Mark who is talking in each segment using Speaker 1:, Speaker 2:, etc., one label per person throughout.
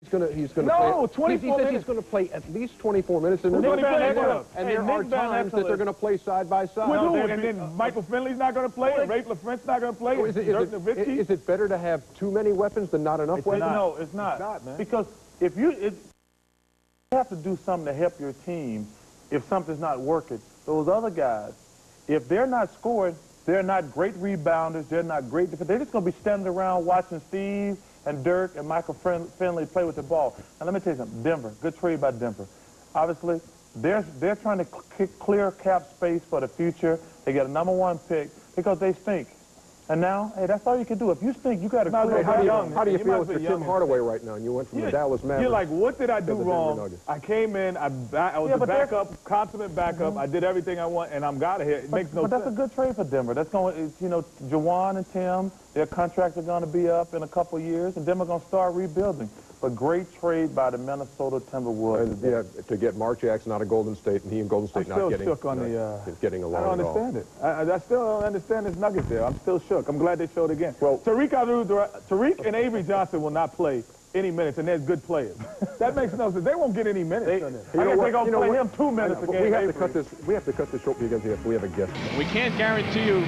Speaker 1: He's gonna
Speaker 2: no,
Speaker 1: play.
Speaker 2: 24
Speaker 1: He says
Speaker 2: minutes.
Speaker 1: he's going to play at least 24 minutes, and
Speaker 2: Nick Van
Speaker 1: there are times that they're going to play side by side.
Speaker 2: With who? And then Michael Finley's not going to play, and Rafe LaFrente's not going to play,
Speaker 1: is it better to have too many weapons than not enough weapons?
Speaker 2: No, it's not.
Speaker 3: It's not, man.
Speaker 2: Because if you have to do something to help your team if something's not working. Those other guys, if they're not scoring, they're not great rebounders, they're not great defenders. They're just going to be standing around watching Steve and Dirk and Michael Finley play with the ball. Now, let me tell you something. Denver, good trade by Denver. Obviously, they're trying to clear cap space for the future. They get a #1 pick because they stink. And now, hey, that's all you can do. If you stink, you got to clear.
Speaker 1: How do you feel for Tim Hardaway right now? And you went from the Dallas Mavericks.
Speaker 3: You're like, what did I do wrong? I came in, I was a backup, consummate backup. I did everything I want, and I'm out of here. It makes no sense.
Speaker 2: But that's a good trade for Denver. That's going, you know, Jawan and Tim, their contracts are going to be up in a couple years, and Denver going to start rebuilding. But great trade by the Minnesota Timberwolves.
Speaker 1: Yeah, to get Mark Jackson out of Golden State, and he and Golden State not getting
Speaker 3: shook on
Speaker 1: getting along
Speaker 3: I don't understand it. I still don't understand this Nuggets there. I'm still shook. I'm glad they showed again. Well, Tariq and Avery Johnson will not play any minutes, and they're good players. That makes no sense. They won't get any minutes. I guess they're going to play him 2 minutes a game.
Speaker 1: We have to cut this short because we have a guest.
Speaker 4: We can't guarantee you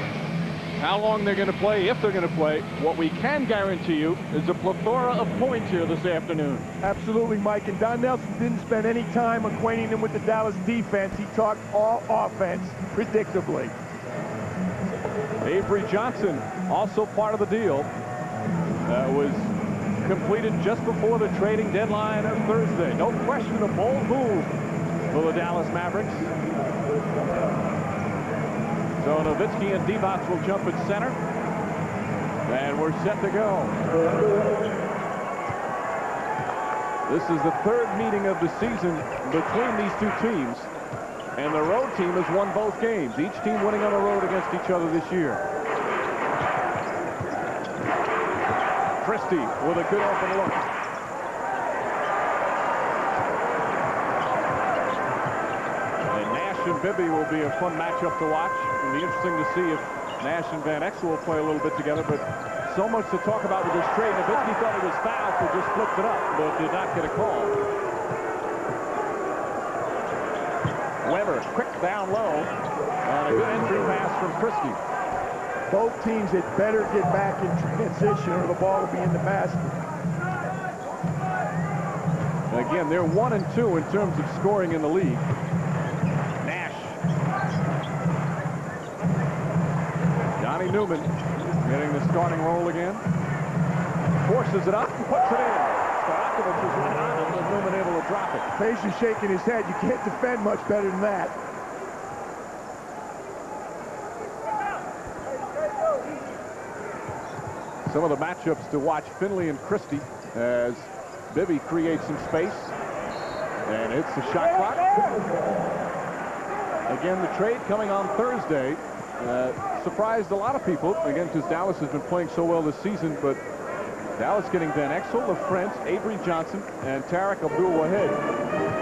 Speaker 4: how long they're going to play, if they're going to play. What we can guarantee you is a plethora of points here this afternoon.
Speaker 5: Absolutely, Mike. And Don Nelson didn't spend any time acquainting them with the Dallas defense. He talked all offense, predictably.
Speaker 4: Avery Johnson, also part of the deal, was completed just before the trading deadline of Thursday. No question, a bold move for the Dallas Mavericks. So Nowitzki and Divac will jump at center. And we're set to go. This is the third meeting of the season between these two teams. And the road team has won both games. Each team winning on the road against each other this year. Christie with a good open look. And Nash and Bibby will be a fun matchup to watch. It'll be interesting to see if Nash and Van Exel will play a little bit together. But so much to talk about with this trade. Nowitzki thought it was foul, so just flipped it up, but did not get a call. Weber, quick down low, and a good entry pass from Christie.
Speaker 5: Both teams had better get back in transition or the ball will be in the basket.
Speaker 4: Again, they're 1 and 2 in terms of scoring in the league. Nash. Johnny Newman getting the starting role again. Forces it up and puts it in. Stojakovic is right on him, and Newman able to drop it.
Speaker 5: Pace is shaking his head. You can't defend much better than that.
Speaker 4: Some of the matchups to watch: Finley and Christie as Bibby creates some space. And it's the shot clock. Again, the trade coming on Thursday surprised a lot of people, again, because Dallas has been playing so well this season. But Dallas getting Van Exel, LaFrentz, Avery Johnson, and Tariq Abdul-Wahid.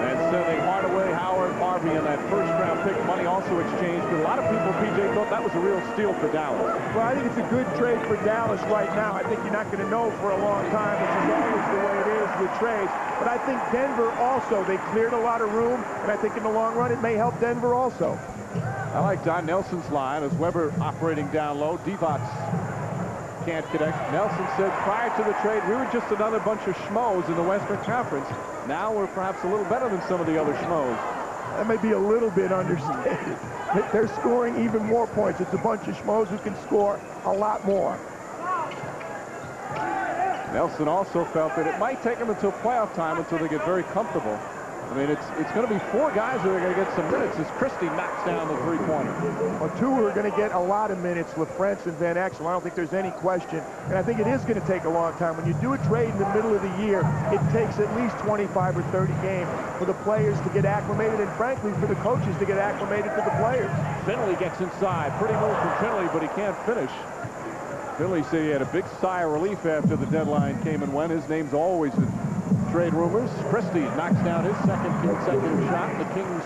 Speaker 4: And sending Hardaway, Howard, Harvey, and that first-round pick money also exchanged. But a lot of people, PJ, thought that was a real steal for Dallas.
Speaker 5: Well, I think it's a good trade for Dallas right now. I think you're not going to know for a long time, which is always the way it is with trades. But I think Denver also, they cleared a lot of room, and I think in the long run it may help Denver also.
Speaker 4: I like Don Nelson's line as Weber operating down low. Divac can't connect. Nelson said prior to the trade, we were just another bunch of schmoes in the Western Conference. Now we're perhaps a little better than some of the other schmoes.
Speaker 5: That may be a little bit understated. They're scoring even more points. It's a bunch of schmoes who can score a lot more.
Speaker 4: Nelson also felt that it might take them until playoff time until they get very comfortable. I mean, it's going to be 4 guys who are going to get some minutes as Christie knocks down the three-pointer.
Speaker 5: Well, 2 who are going to get a lot of minutes, LaFrentz and Van Exel. I don't think there's any question. And I think it is going to take a long time. When you do a trade in the middle of the year, it takes at least 25 or 30 games for the players to get acclimated and, frankly, for the coaches to get acclimated to the players.
Speaker 4: Finley gets inside. Pretty move from Finley, but he can't finish. Finley said he had a big sigh of relief after the deadline came and went. His name's always in trade rumors. Christie knocks down his second consecutive shot. The Kings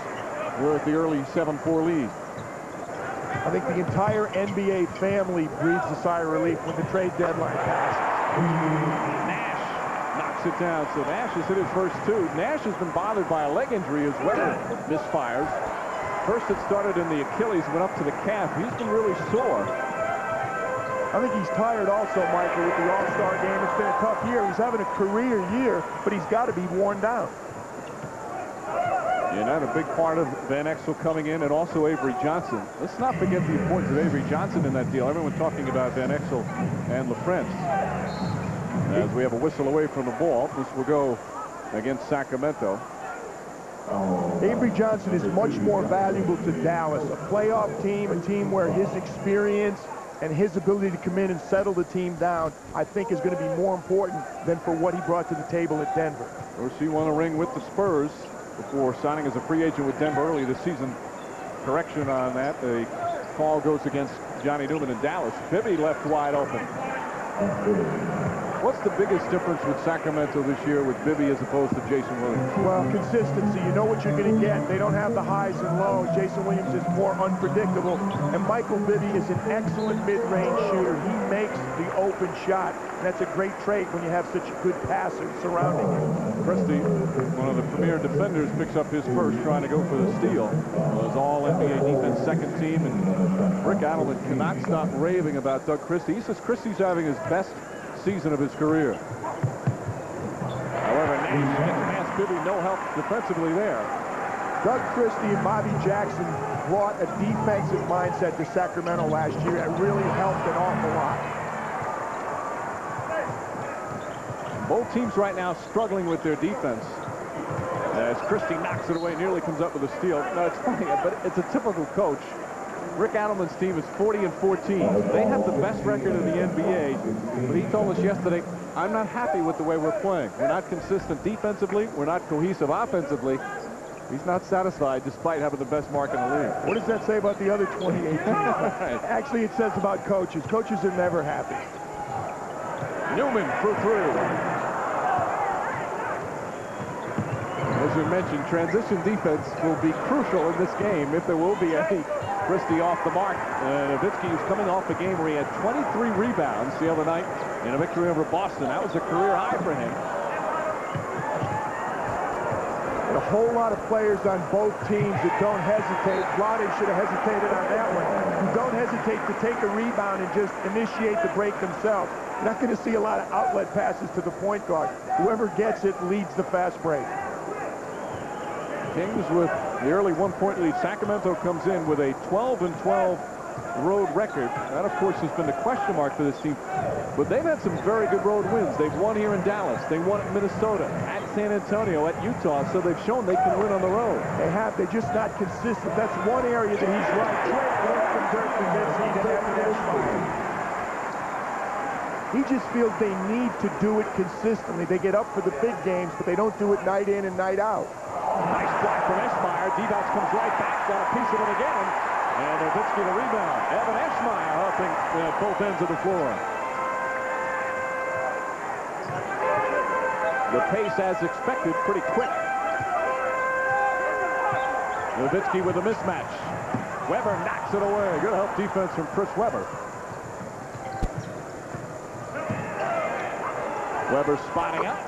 Speaker 4: were at the early 7-4 lead.
Speaker 5: I think the entire NBA family breathes a sigh of relief when the trade deadline passes.
Speaker 4: Nash knocks knocks it down. So Nash has hit his first 2. Nash has been bothered by a leg injury as well. Misfires. First it started in the Achilles, went up to the calf. He's been really sore.
Speaker 5: I think he's tired also, Michael, with the All-Star game. It's been a tough year. He's having a career year, but he's got to be worn down.
Speaker 4: And that a big part of Van Exel coming in, and also Avery Johnson. Let's not forget the importance of Avery Johnson in that deal. Everyone talking about Van Exel and LaFrance. As we have a whistle away from the ball, this will go against Sacramento.
Speaker 5: Avery Johnson is much more valuable to Dallas. A playoff team, a team where his experience and his ability to come in and settle the team down, I think is going to be more important than for what he brought to the table at Denver.
Speaker 4: Of course, he won a ring with the Spurs before signing as a free agent with Denver early this season. Correction on that. The call goes against Johnny Newman in Dallas. Bibby left wide open. What's the biggest difference with Sacramento this year with Bibby as opposed to Jason Williams?
Speaker 5: Well, consistency. You know what you're going to get. They don't have the highs and lows. Jason Williams is more unpredictable. And Michael Bibby is an excellent mid-range shooter. He makes the open shot. And that's a great trait when you have such good passers surrounding you.
Speaker 4: Christie, one of the premier defenders, picks up his first, trying to go for the steal. Was all NBA defense second team, and Rick Adelman cannot stop raving about Doug Christie. He says Christie's having his best season of his career. However, Nash gets past Bibby, no help defensively there.
Speaker 5: Doug Christie and Bobby Jackson brought a defensive mindset to Sacramento last year that really helped an awful lot.
Speaker 4: Both teams right now struggling with their defense. As Christie knocks it away, nearly comes up with a steal. No, it's funny, but it's a typical coach. Rick Adelman's team is 40-14. They have the best record in the NBA, but he told us yesterday, I'm not happy with the way we're playing. We're not consistent defensively. We're not cohesive offensively. He's not satisfied despite having the best mark in the league.
Speaker 5: What does that say about the other 28 teams? Right. Actually, it says about coaches. Coaches are never happy.
Speaker 4: Newman for 3. As we mentioned, transition defense will be crucial in this game if there will be any. Christie off the mark. Nowitzki is coming off a game where he had 23 rebounds the other night in a victory over Boston. That was a career high for him.
Speaker 5: A whole lot of players on both teams that don't hesitate. Vlade should have hesitated on that one. Who don't hesitate to take a rebound and just initiate the break themselves. You're not going to see a lot of outlet passes to the point guard. Whoever gets it leads the fast break.
Speaker 4: Kings with the early 1-point lead. Sacramento comes in with a 12-12 road record. That, of course, has been the question mark for this team. But they've had some very good road wins. They've won here in Dallas. They won at Minnesota, at San Antonio, at Utah. So they've shown they can win on the road.
Speaker 5: They have. They're just not consistent. That's one area that he's right. Trade went from Dirk Nowitzki to Evan Eschmeyer. He just feels they need to do it consistently. They get up for the big games, but they don't do it night in and night out.
Speaker 4: Nice block from Eschmeyer. D-Box comes right back. Got a piece of it again. And Nowitzki the rebound. Evan Eschmeyer helping both ends of the floor. The pace, as expected, pretty quick. Nowitzki with a mismatch. Weber knocks it away. Good help defense from Chris Weber. Weber spotting up.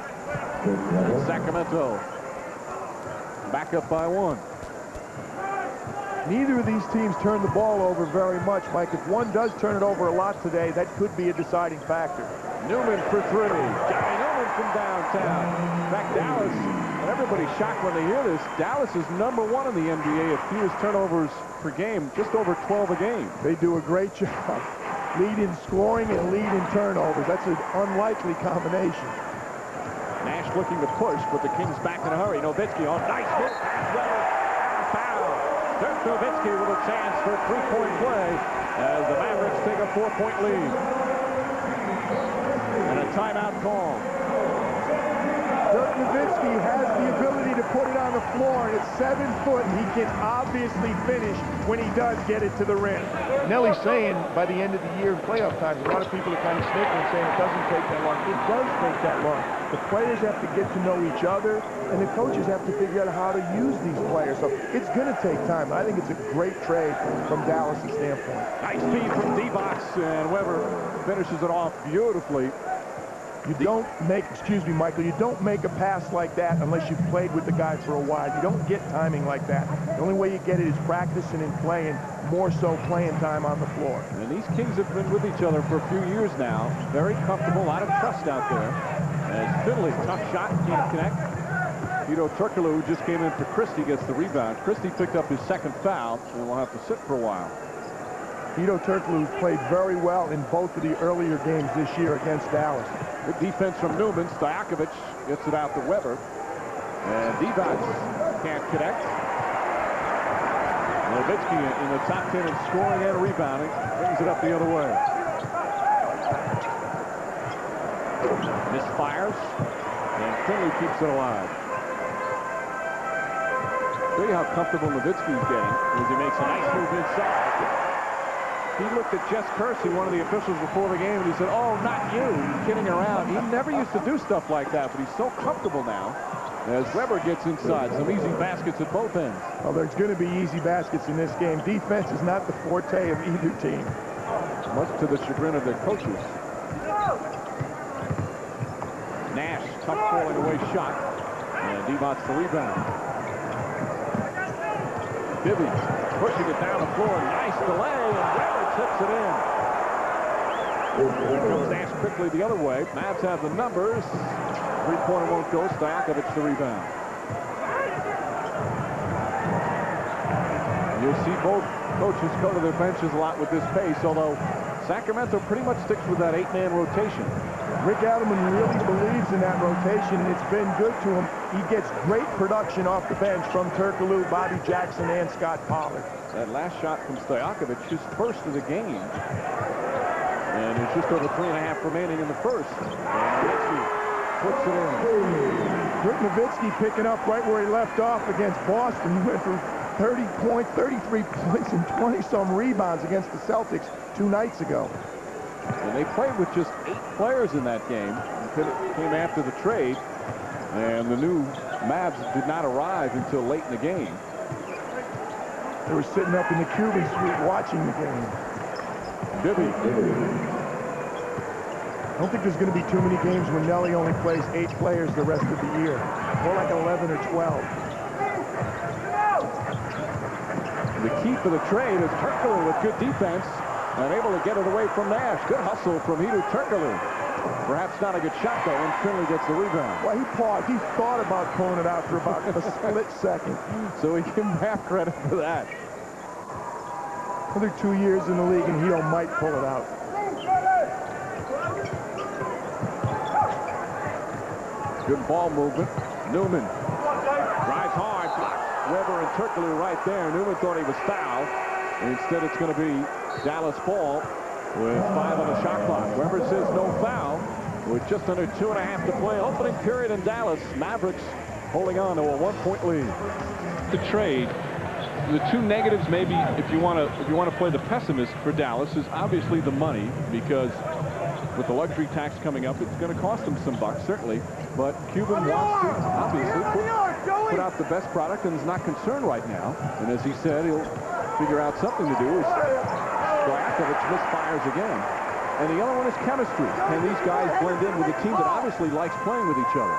Speaker 4: And Sacramento back up by 1.
Speaker 5: Neither of these teams turn the ball over very much, Mike. If one does turn it over a lot today, that could be a deciding factor.
Speaker 4: Newman for 3. Johnny Newman from downtown. In fact, Dallas, and everybody's shocked when they hear this, Dallas is #1 in the NBA at fewest turnovers per game, just over 12 a game.
Speaker 5: They do a great job. Lead in scoring and lead in turnovers. That's an unlikely combination.
Speaker 4: Nash looking to push, but the Kings back in a hurry. Nowitzki on nice hit. Foul. Dirk Nowitzki with a chance for a 3-point play as the Mavericks take a 4-point lead. And a timeout call.
Speaker 5: Dirk Nowitzki has the ability to put it on the floor, and at 7 foot, he can obviously finish when he does get it to the rim. Nelly's saying by the end of the year in playoff time, a lot of people are kind of snickering and saying it doesn't take that long. It does take that long. The players have to get to know each other, and the coaches have to figure out how to use these players. So it's going to take time. I think it's a great trade from Dallas' standpoint.
Speaker 4: Nice feed from D-Box, and Weber finishes it off beautifully.
Speaker 5: You don't make, excuse me, Michael, you don't make a pass like that unless you've played with the guy for a while. You don't get timing like that. The only way you get it is practicing and playing, more so playing time on the floor.
Speaker 4: And these Kings have been with each other for a few years now. Very comfortable, a lot of trust out there. As Finley, tough shot, can't connect. Vito Turkoglu, who just came in for Christie, gets the rebound. Christie picked up his second foul and will have to sit for a while.
Speaker 5: Vito Turkoglu played very well in both of the earlier games this year against Dallas.
Speaker 4: Good defense from Newman. Stojakovic gets it out to Weber. And Divac can't connect. Nowitzki in the top 10 in scoring and rebounding. Brings it up the other way. Misfires. And Finley keeps it alive. Show you how comfortable Nowitzki's getting as he makes a nice move inside. He looked at Jess Kersey, one of the officials before the game, and he said, "Oh, not you." He's kidding around. He never used to do stuff like that, but he's so comfortable now as Weber gets inside. Some easy baskets at both ends.
Speaker 5: Well, there's going to be easy baskets in this game. Defense is not the forte of either team.
Speaker 4: Much to the chagrin of their coaches. Nash, tough falling away shot. And Divac's the rebound. Bibby pushing it down the floor. Nice delay, and Weber tips it in. Here comes Nash quickly the other way. Mavs have the numbers. Three-pointer won't go. Stojakovic the rebound. You'll see both coaches go to their benches a lot with this pace, although Sacramento pretty much sticks with that 8-man rotation.
Speaker 5: Rick Adelman really believes in that rotation, and it's been good to him. He gets great production off the bench from Turkoglu, Bobby Jackson, and Scott Pollard.
Speaker 4: That last shot from Stojakovic, his first of the game. And there's just over 3.5 remaining in the first. And Nowitzki puts it in.
Speaker 5: Dirk Nowitzki picking up right where he left off against Boston. He went for 33 points and 20-some rebounds against the Celtics 2 nights ago.
Speaker 4: And they played with just 8 players in that game. It came after the trade. And the new Mavs did not arrive until late in the game.
Speaker 5: They were sitting up in the Cuban suite watching the game.
Speaker 4: Bibby.
Speaker 5: I don't think there's going to be too many games when Nelly only plays 8 players the rest of the year. More like 11 or 12.
Speaker 4: The key for the trade is Turkoglu with good defense and able to get it away from Nash. Good hustle from Vito Turkoglu. Perhaps not a good shot, though, and Finley gets the rebound.
Speaker 5: Well, he paused. He thought about pulling it out for about a split second.
Speaker 4: So we give him half credit for that.
Speaker 5: Another 2 years in the league, and Hito might pull it out.
Speaker 4: Good ball movement. Newman drives hard. Blocks Weber and Turkoglu right there. Newman thought he was fouled. Instead, it's going to be Dallas ball with 5 on the shot clock. Weber says no foul with just under 2.5 to play. Opening period in Dallas. Mavericks holding on to a 1-point lead.
Speaker 6: The trade. The two negatives, maybe, if you want to play the pessimist for Dallas, is obviously the money, because with the luxury tax coming up, it's going to cost them some bucks, certainly. But Cuban wants to obviously put out the best product and is not concerned right now. And as he said, he'll figure out something to do. Stojakovic misfires again. And the other one is chemistry. Can these guys blend in with a team that obviously likes playing with each other?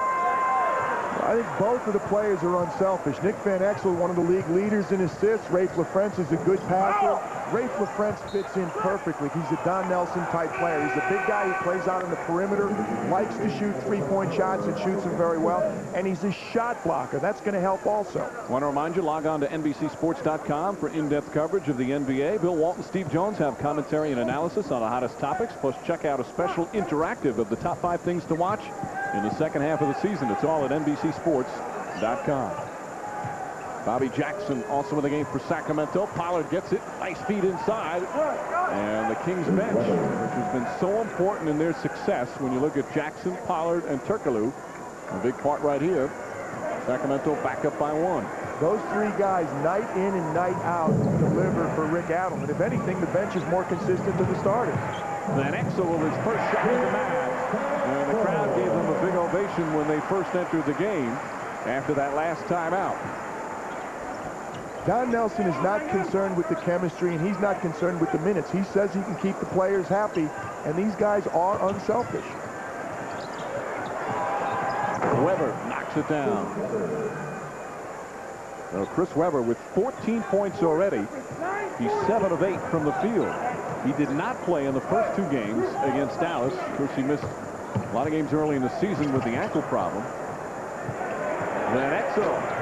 Speaker 5: I think both of the players are unselfish. Nick Van Exel, one of the league leaders in assists. Rafe LaFrentz is a good passer. Rafe LaFrentz fits in perfectly. He's a Don Nelson type player. He's a big guy who plays out on the perimeter, likes to shoot three-point shots and shoots them very well. And he's a shot blocker. That's going to help also.
Speaker 4: Want to remind you, log on to NBCSports.com for in-depth coverage of the NBA. Bill Walton, Steve Jones have commentary and analysis on the hottest topics. Plus, check out a special interactive of the top 5 things to watch in the second half of the season. It's all at NBCSports.com. Bobby Jackson also in the game for Sacramento. Pollard gets it. Nice feed inside. And the Kings bench, which has been so important in their success when you look at Jackson, Pollard, and Turkoglu. A big part right here. Sacramento back up by 1.
Speaker 5: Those 3 guys, night in and night out, deliver for Rick Adelman. If anything, the bench is more consistent than the starters.
Speaker 4: Van Exel with his first shot in the match. And the crowd gave them a big ovation when they first entered the game after that last timeout.
Speaker 5: Don Nelson is not concerned with the chemistry, and he's not concerned with the minutes. He says he can keep the players happy, and these guys are unselfish.
Speaker 6: Weber knocks it down. So Chris Weber with 14 points already. He's 7 of 8 from the field. He did not play in the first 2 games against Dallas. Of course, he missed a lot of games early in the season with the ankle problem. Van Exel.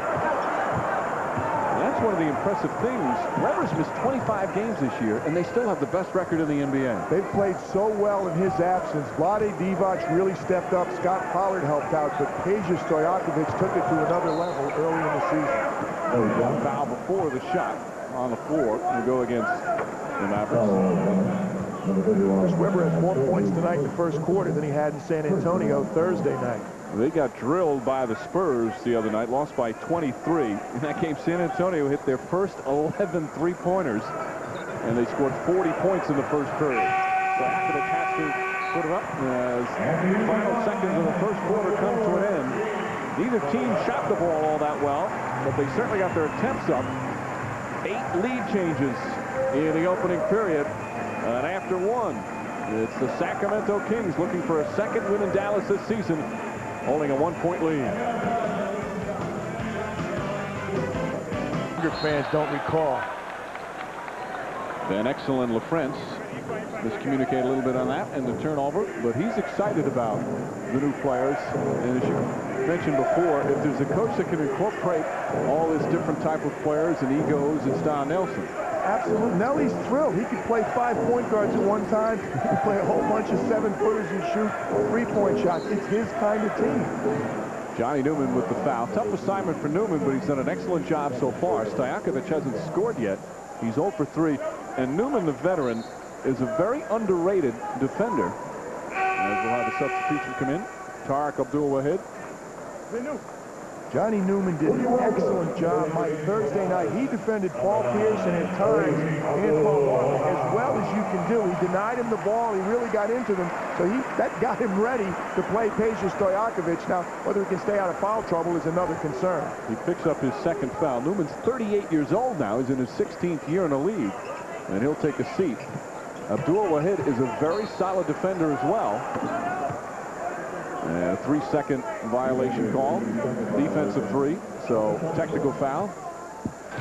Speaker 6: That's one of the impressive things. Weber's missed 25 games this year, and they still have the best record in the NBA.
Speaker 5: They've played so well in his absence. Vlade Divac really stepped up. Scott Pollard helped out, but Peja Stojakovic took it to another level early in the season.
Speaker 6: One foul before the shot on the floor to go against the Mavericks.
Speaker 5: Chris Weber had more points tonight in the first quarter than he had in San Antonio Thursday night.
Speaker 6: They got drilled by the Spurs the other night, lost by 23. In that game, San Antonio hit their first 11 three-pointers, and they scored 40 points in the first period. So Stojakovic has to put it up as the final seconds of the first quarter come to an end. Neither team shot the ball all that well, but they certainly got their attempts up. 8 lead changes in the opening period, and after one, it's the Sacramento Kings looking for a second win in Dallas this season, holding a 1-point lead.
Speaker 5: Younger fans don't recall.
Speaker 6: Van Exel and LaFrance miscommunicate a little bit on that and the turnover, but he's excited about the new players. And as you mentioned before, if there's a coach that can incorporate all this different type of players and egos, it's Don Nelson.
Speaker 5: Absolutely. Nelly's thrilled. He could play 5 point guards at one time. He could play a whole bunch of 7-footers and shoot 3-point shots. It's his kind of team.
Speaker 6: Johnny Newman with the foul. Tough assignment for Newman, but he's done an excellent job so far. Stojakovic hasn't scored yet. He's 0 for 3. And Newman, the veteran, is a very underrated defender. As we'll have a substitution come in. Tariq Abdul-Wahid.
Speaker 5: Johnny Newman did an excellent job Mike Thursday night. He defended Paul Pierce and at times Antoine Walker as well as you can do. He denied him the ball. He really got into them. So that got him ready to play Peja Stojakovic. Now, whether he can stay out of foul trouble is another concern.
Speaker 6: He picks up his second foul. Newman's 38 years old now. He's in his 16th year in the league. And he'll take a seat. Abdul-Wahid is a very solid defender as well. And a 3-second violation call. Defensive 3, so technical foul.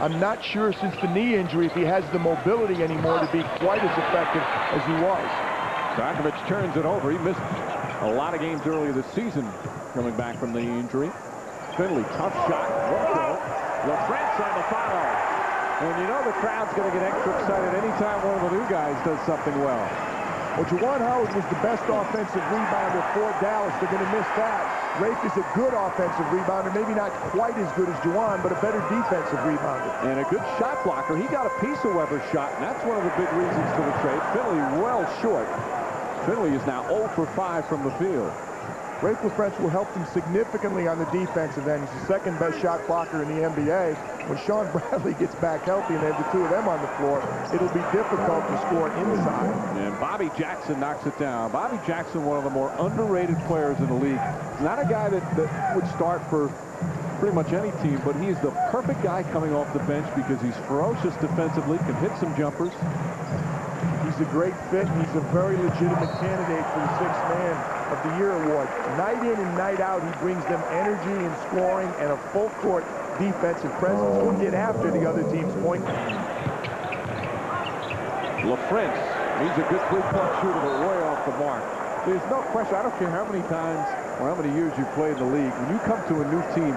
Speaker 5: I'm not sure since the knee injury if he has the mobility anymore to be quite as effective as he was.
Speaker 6: Stojakovic turns it over. He missed a lot of games earlier this season coming back from the injury. Finley, tough shot. LaFrance on the foul. And you know the crowd's going to get extra excited anytime one of the new guys does something well.
Speaker 5: Well, Juwan Howard was the best offensive rebounder for Dallas. They're going to miss that. Rafe is a good offensive rebounder, maybe not quite as good as Juwan, but a better defensive rebounder.
Speaker 6: And a good shot blocker. He got a piece of Weber's shot, and that's one of the big reasons for the trade. Finley well short. Finley is now 0 for 5 from the field.
Speaker 5: Rafe LaFrance will help them significantly on the defensive end. He's the second best shot blocker in the NBA. When Sean Bradley gets back healthy and they have the 2 of them on the floor, it'll be difficult to score inside.
Speaker 6: And Bobby Jackson knocks it down. Bobby Jackson, one of the more underrated players in the league. He's not a guy that would start for pretty much any team, but he's the perfect guy coming off the bench because he's ferocious defensively, can hit some jumpers.
Speaker 5: He's a great fit, and he's a very legitimate candidate for the 6th Man of the Year award. Night in and night out, he brings them energy and scoring and a full-court defensive presence. He'll get after the other team's point.
Speaker 6: LaFrance, he's a good three-point shooter, but way off the mark. There's no question. I don't care how many times or how many years you've played in the league. When you come to a new team,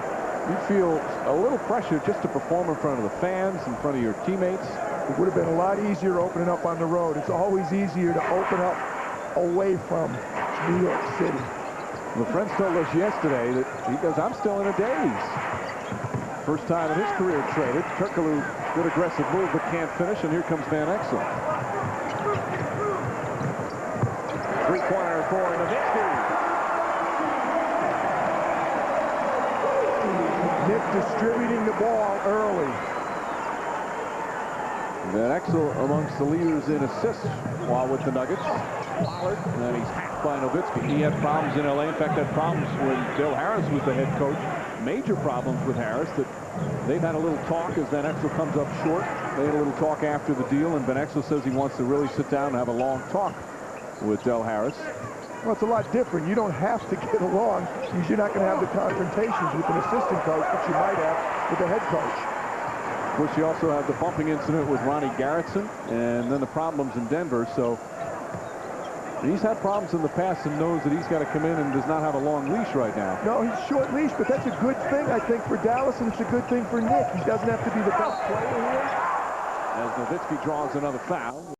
Speaker 6: you feel a little pressure just to perform in front of the fans, in front of your teammates.
Speaker 5: It would have been a lot easier opening up on the road. It's always easier to open up away from New York City.
Speaker 6: LaFrance told us yesterday that he goes, I'm still in a daze. First time in his career traded. Turkoglu, good aggressive move, but can't finish, and here comes Van Exel. Three-pointer for Nowitzki.
Speaker 5: Nick distributing the ball early.
Speaker 6: Van Exel amongst the leaders in assists while with the Nuggets. Pollard, and then he's hacked by Nowitzki. He had problems in LA. In fact, had problems when Bill Harris was the head coach. Major problems with Harris that they've had a little talk as Van Exel comes up short. They had a little talk after the deal, and Van Exel says he wants to really sit down and have a long talk with Del Harris.
Speaker 5: Well, it's a lot different. You don't have to get along because you're not going to have the confrontations with an assistant coach that you might have with the head coach.
Speaker 6: Of course, you also have the bumping incident with Ronnie Garrettson and then the problems in Denver. So he's had problems in the past and knows that he's got to come in and does not have a long leash right now.
Speaker 5: No, he's short leash, but that's a good thing, I think, for Dallas, and it's a good thing for Nick. He doesn't have to be the best player here.
Speaker 6: As Nowitzki draws another foul.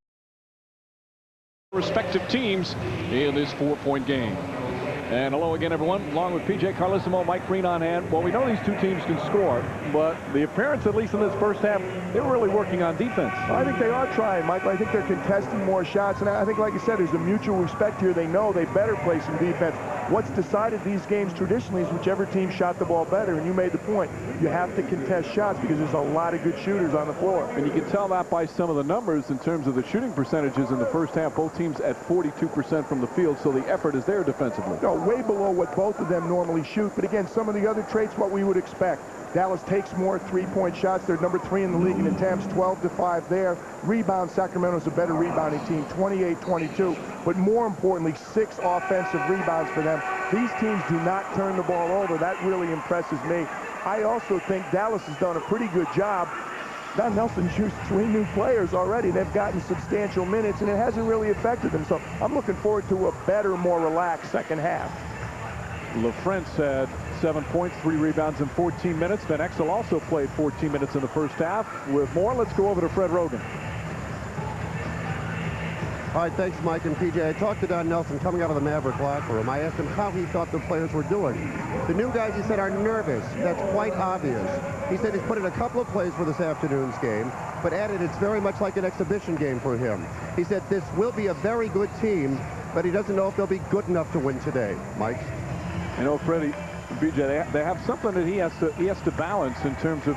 Speaker 7: Respective teams in this 4-point game. And hello again, everyone. Along with P.J. Carlissimo, Mike Green on hand. Well, we know these two teams can score, but the appearance, at least in this first half, they're really working on defense.
Speaker 5: I think they are trying, Michael. I think they're contesting more shots, and I think, like you said, there's a mutual respect here. They know they better play some defense. What's decided these games traditionally is whichever team shot the ball better, and you made the point. You have to contest shots because there's a lot of good shooters on the floor.
Speaker 6: And you can tell that by some of the numbers in terms of the shooting percentages in the first half. Both teams at 42% from the field, so the effort is there defensively.
Speaker 5: No, way below what both of them normally shoot. But again, some of the other traits, what we would expect. Dallas takes more three-point shots. They're number 3 in the league in attempts, 12-5 there. Rebounds, Sacramento's a better rebounding team, 28-22. But more importantly, 6 offensive rebounds for them. These teams do not turn the ball over. That really impresses me. I also think Dallas has done a pretty good job. Don Nelson's used 3 new players already. They've gotten substantial minutes, and it hasn't really affected them. So I'm looking forward to a better, more relaxed second half.
Speaker 6: LaFrentz had 7 points, 3 rebounds in 14 minutes. Van Exel also played 14 minutes in the first half. With more, let's go over to Fred Rogan.
Speaker 8: All right, thanks, Mike and PJ. I talked to Don Nelson coming out of the Maverick locker room. I asked him how he thought the players were doing. The new guys, he said, are nervous. That's quite obvious. He said he's put in a couple of plays for this afternoon's game, but added it's very much like an exhibition game for him. He said this will be a very good team, but he doesn't know if they'll be good enough to win today. Mike?
Speaker 6: You know, Freddie, BJ, they have something that he has to balance in terms of,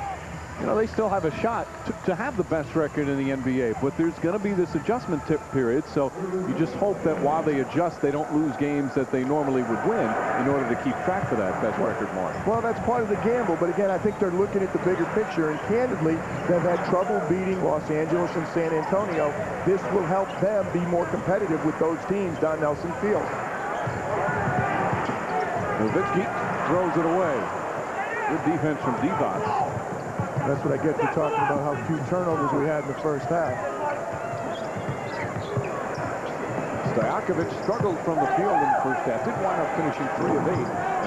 Speaker 6: you know, they still have a shot to have the best record in the NBA, but there's going to be this adjustment period, so you just hope that while they adjust, they don't lose games that they normally would win in order to keep track of that best record mark.
Speaker 5: Well, that's part of the gamble, but again, I think they're looking at the bigger picture, and candidly, they've had trouble beating Los Angeles and San Antonio. This will help them be more competitive with those teams Don Nelson feels.
Speaker 6: Nowitzki throws it away. Good defense from Divac.
Speaker 5: That's what I get for talking about how few turnovers we had in the first half.
Speaker 6: Stojakovic struggled from the field in the first half. Did wind up finishing 3 of 8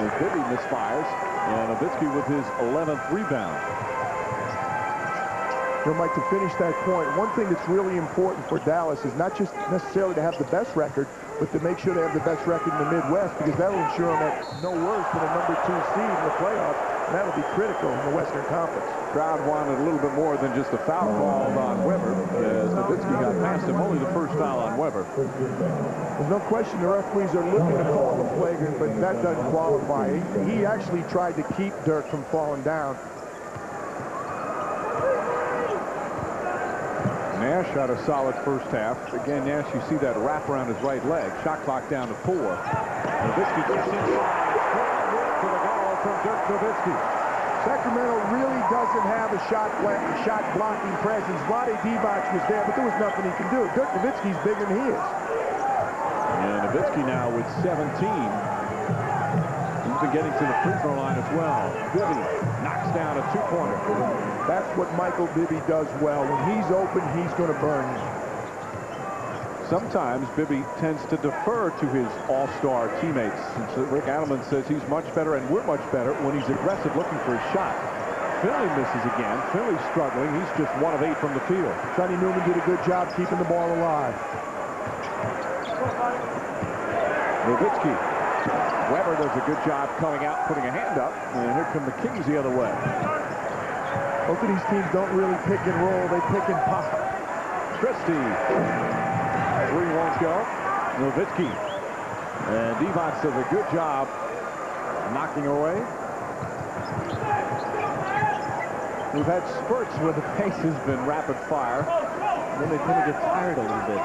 Speaker 6: as Bibby misfires. And Nowitzki with his 11th rebound.
Speaker 5: You know, Mike, to finish that point, one thing that's really important for Dallas is not just necessarily to have the best record, but to make sure they have the best record in the Midwest, because that will ensure them at no worse than a number 2 seed in the playoffs, and that'll be critical in the Western Conference.
Speaker 6: Crowd wanted a little bit more than just a foul called on Weber, as Nowitzki got past him. Only the first foul on Weber.
Speaker 5: There's no question the referees are looking to call him flagrant, but that doesn't qualify. He actually tried to keep Dirk from falling down.
Speaker 6: Nash had a solid first half. Again, Nash, you see that wrap around his right leg. Shot clock down to 4. Nowitzki gets inside. To the goal from Dirk Nowitzki.
Speaker 5: Sacramento really doesn't have a shot blocking presence. Vlade Divac was there, but there was nothing he can do. Dirk Nowitzki's bigger than he is.
Speaker 6: And Nowitzki now with 17. He's been getting to the free throw line as well. Bibby knocks down a 2-pointer.
Speaker 5: That's what Michael Bibby does well. When he's open, he's going to burn you.
Speaker 6: Sometimes Bibby tends to defer to his all-star teammates. Rick Adelman says he's much better, and we're much better, when he's aggressive looking for his shot. Finley misses again. Finley's struggling. He's just 1 of 8 from the field.
Speaker 5: Sonny Newman did a good job keeping the ball alive.
Speaker 6: Nowitzki. Weber does a good job coming out, putting a hand up, and here come the Kings the other way.
Speaker 5: Both of these teams don't really pick and roll. They pick and pop.
Speaker 6: Christie. 3 won't go. Nowitzki. And Divac does a good job knocking away. We've had spurts where the pace has been rapid fire. Then they tend to get tired a little bit.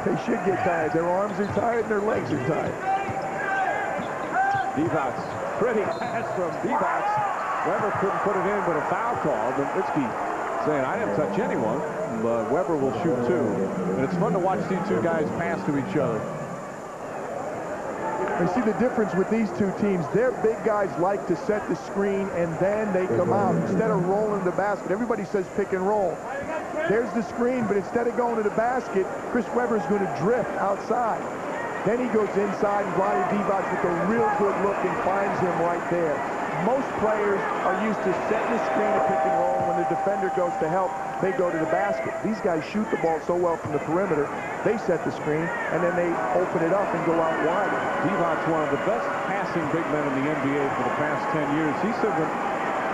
Speaker 5: They should get tired. Their arms are tired and their legs are tired.
Speaker 6: Divac. Pretty pass from Divac. Weber couldn't put it in, but a foul call. Nowitzki saying, I didn't touch anyone, but Weber will shoot 2. And it's fun to watch these 2 guys pass to each other.
Speaker 5: You see the difference with these two teams. Their big guys like to set the screen, and then they come out. Instead of rolling the basket, everybody says pick and roll. There's the screen, but instead of going to the basket, Chris Webber's going to drift outside. Then he goes inside, and Vlade Divac with a real good look and finds him right there. Most players are used to setting the screen and pick and roll. When the defender goes to help, they go to the basket. These guys shoot the ball so well from the perimeter, they set the screen, and then they open it up and go out wide.
Speaker 6: Divac's one of the best passing big men in the NBA for the past 10 years. He said when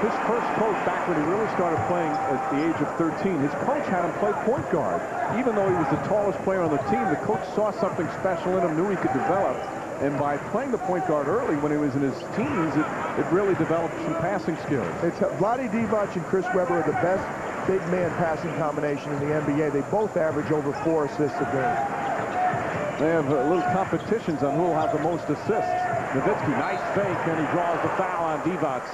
Speaker 6: his first coach, back when he really started playing at the age of 13, his coach had him play point guard. Even though he was the tallest player on the team, the coach saw something special in him, knew he could develop. And by playing the point guard early when he was in his teens, it really developed some passing skills.
Speaker 5: It's Vlade Divac and Chris Webber are the best big man passing combination in the NBA. They both average over 4 assists a game.
Speaker 6: They have little competitions on who will have the most assists. Nowitzki, nice fake, and he draws the foul on Divac.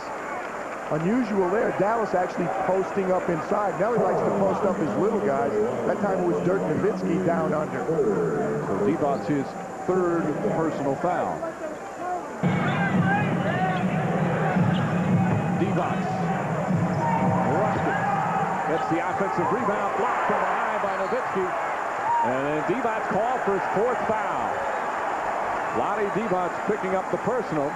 Speaker 5: Unusual there. Dallas actually posting up inside. Now he likes to post up his little guys. That time it was Dirk Nowitzki down under.
Speaker 6: So Divac his 3rd personal foul. Divac rushed it. Gets the offensive rebound, blocked from behind by Nowitzki. And then Divac called for his 4th foul. Vlade Divac picking up the personal.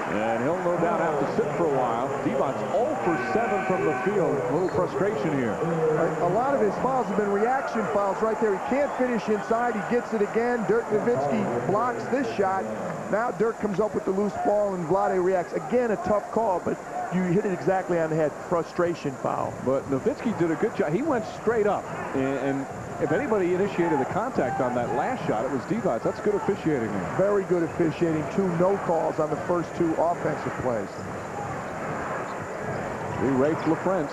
Speaker 6: And he'll no doubt have to sit for a while. Divac 0 for 7 from the field. A little frustration here.
Speaker 5: A lot of his fouls have been reaction fouls right there. He can't finish inside. He gets it again. Dirk Nowitzki blocks this shot. Now Dirk comes up with the loose ball and Vlade reacts. Again, a tough call, but you hit it exactly on the head. Frustration foul.
Speaker 6: But Nowitzki did a good job. He went straight up. And if anybody initiated the contact on that last shot, it was Divac. That's good officiating there.
Speaker 5: Very good officiating. 2 no calls on the first 2 offensive plays.
Speaker 6: Rafe LaFrance.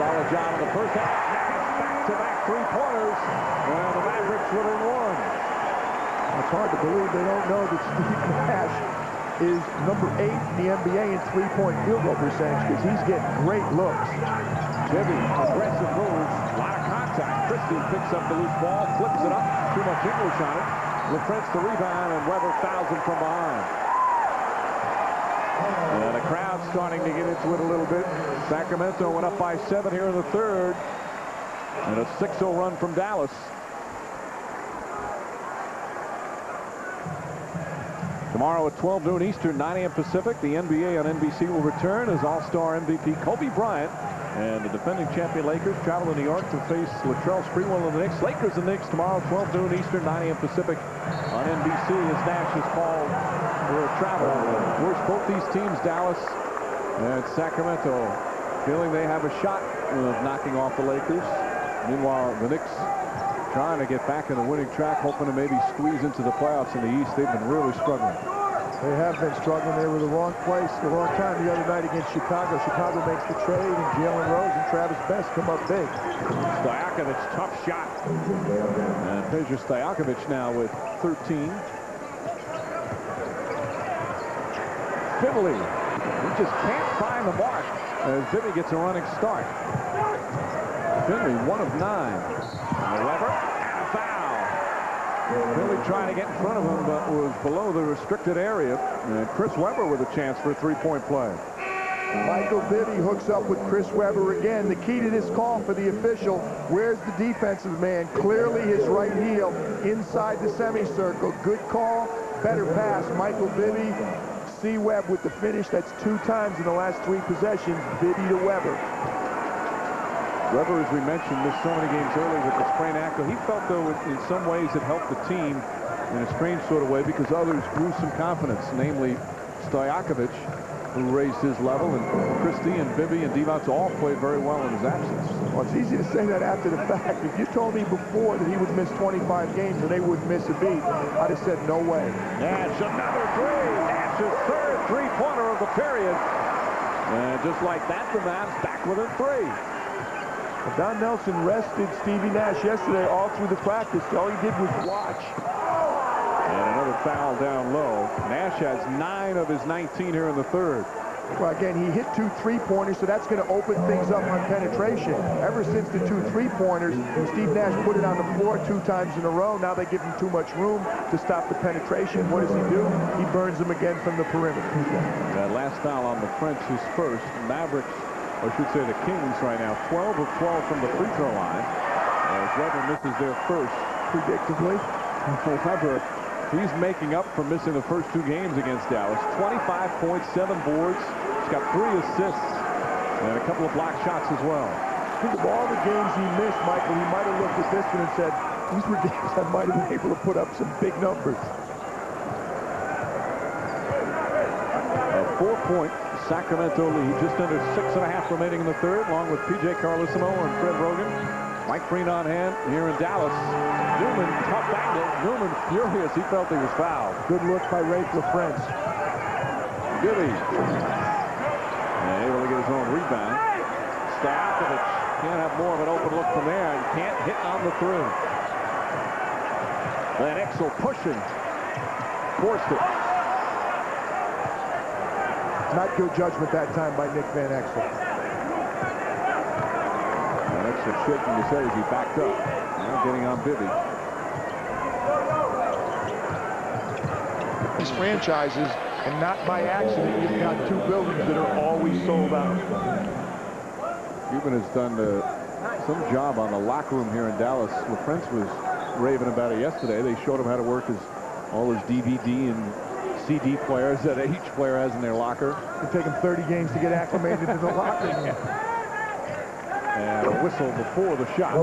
Speaker 6: Solid job in the first half. Back-to-back 3-pointers. And the Mavericks within 1.
Speaker 5: It's hard to believe they don't know that Steve Nash is number 8 in the NBA in 3-point field goal percentage because he's getting great looks.
Speaker 6: Bibby, aggressive moves. A lot of contact. Christie picks up the loose ball, flips it up. Too much English on it. LaFrance the rebound, and Webber fouls him from behind. And the crowd's starting to get into it a little bit. Sacramento went up by 7 here in the 3rd. And a 6-0 run from Dallas. Tomorrow at 12 noon Eastern, 9 a.m. Pacific, the NBA on NBC will return as All-Star MVP Kobe Bryant and the defending champion Lakers travel to New York to face Latrell Sprewell and the Knicks. Lakers and Knicks tomorrow, 12 noon Eastern, 9 a.m. Pacific on NBC as Nash is called for a travel. Of course, both these teams, Dallas and Sacramento, feeling they have a shot of knocking off the Lakers. Meanwhile, the Knicks trying to get back in the winning track, hoping to maybe squeeze into the playoffs in the East. They've been really struggling.
Speaker 5: They have been struggling. They were the wrong place, the wrong time the other night against Chicago. Chicago makes the trade, and Jalen Rose and Travis Best come up big.
Speaker 6: Stojakovic, tough shot. And Peja Stojakovic now with 13. Finley, he just can't find the mark as Bibby gets a running start. Finley, 1 of 9. Webber, and a foul. Finley trying to get in front of him, but was below the restricted area. And Chris Webber with a chance for a 3-point play.
Speaker 5: Michael Bibby hooks up with Chris Webber again. The key to this call for the official, where's the defensive man? Clearly his right heel inside the semicircle. Good call, better pass. Michael Bibby, C-Webb with the finish. That's 2 times in the last 3 possessions. Bibby to Webber.
Speaker 6: Webber, as we mentioned, missed so many games early with the sprained ankle. He felt, though, in some ways it helped the team in a strange sort of way because others grew some confidence, namely Stojakovic, who raised his level, and Christie and Bibby and Divac all played very well in his absence.
Speaker 5: Well, it's easy to say that after the fact. If you told me before that he would miss 25 games and they wouldn't miss a beat, I'd have said no way.
Speaker 6: Nash, another 3. Nash's 3rd 3-pointer of the period. And just like that, the Mavs back within 3.
Speaker 5: Don Nelson rested Stevie Nash yesterday all through the practice. All he did was watch.
Speaker 6: And another foul down low. Nash has 9 of his 19 here in the 3rd.
Speaker 5: Well, again, he hit 2 3-pointers, so that's going to open things up on penetration. Ever since the 2 3-pointers, Steve Nash put it on the floor 2 times in a row. Now they give him too much room to stop the penetration. What does he do? He burns them again from the perimeter.
Speaker 4: That last foul on the French is first. Mavericks, or I should say the Kings right now, 12 of 12 from the free throw line. As Weber misses their first.
Speaker 5: Predictably.
Speaker 4: However, he's making up for missing the first 2 games against Dallas. 25 points, 7 boards. He's got 3 assists and a couple of block shots as well.
Speaker 5: Think of all the games he missed, Michael. He might have looked at this one and said, these were games I might have been able to put up some big numbers.
Speaker 4: A 4-point Sacramento lead. Just under 6.5 remaining in the third, along with P.J. Carlesimo and Fred Rogan. Mike Green on hand here in Dallas. Newman, tough angle. Newman furious. He felt he was fouled.
Speaker 5: Good look by Rafe LaFrance.
Speaker 4: Gibby. And able to get his own rebound. Stojakovic can't have more of an open look from there and can't hit on the 3. Van Exel pushing. Forced it.
Speaker 5: Not good judgment that time by Nick Van Exel.
Speaker 4: Van Exel shaking his head as he backed up. Now getting on Bibby.
Speaker 5: These franchises, and not by accident, you've got 2 buildings that are always sold out.
Speaker 4: Cuban has done some job on the locker room here in Dallas. LaFrance was raving about it yesterday. They showed him how to work all his DVD and CD players that each player has in their locker.
Speaker 5: It'll take him 30 games to get acclimated to the locker room.
Speaker 4: And a whistle before the shot.